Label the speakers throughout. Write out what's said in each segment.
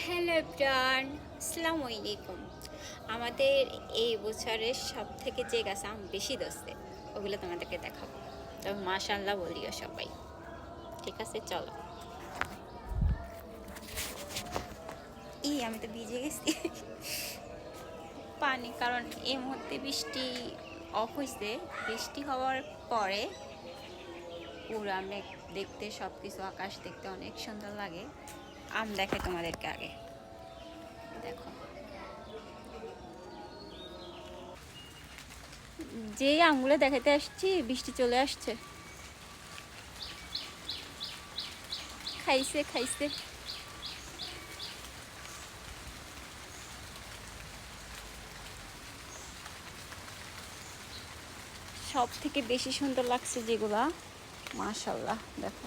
Speaker 1: Hello everyone, আসসালামু আলাইকুম। আমাদের এই বছরের সব থেকে যে গাছ আম বেশি ধরছে ওগুলো তোমাদেরকে দেখাবো। তবে মাশাআল্লাহ বলিও সবাই। ঠিক আছে, চলো। আমি তো ভিজে গেছি পানি, কারণ এই মুহূর্তে বৃষ্টি অফ হয়েছে। বৃষ্টি হওয়ার পরে পুরা মেঘ দেখতে, সব কিছু আকাশ দেখতে অনেক সুন্দর লাগে। আম দেখে তোমাদেরকে আগে দেখো, যে আমগুলো দেখাতে আসছি বৃষ্টি চলে আসছে। খাইছে খাইছে। সব থেকে বেশি সুন্দর লাগছে যেগুলা, মাশাল্লাহ দেখো।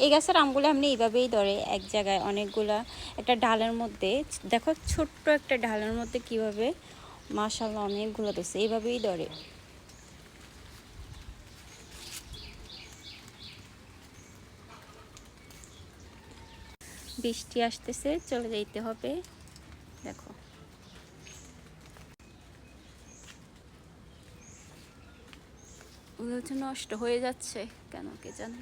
Speaker 1: এই গাছের আমগুলো এমনি এইভাবেই ধরে এক জায়গায় অনেকগুলা একটা ডালের মধ্যে। দেখো ছোট্ট একটা ডালের মধ্যে কিভাবে মাশাল্লাহ অনেকগুলো ধরছে, এইভাবেই ধরে। বৃষ্টি আসতেছে, চলে যাইতে হবে। দেখো ওগুলো তো নষ্ট হয়ে যাচ্ছে কেন কে জানে।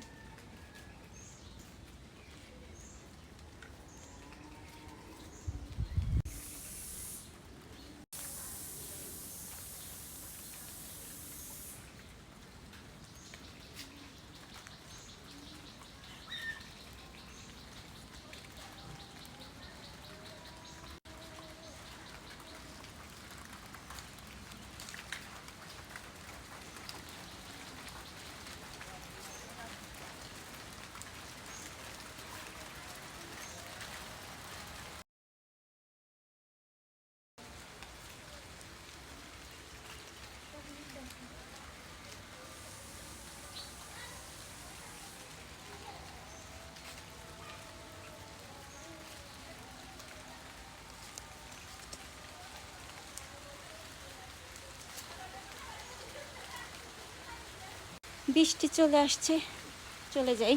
Speaker 1: বৃষ্টি চলে আসছে, চলে যাই।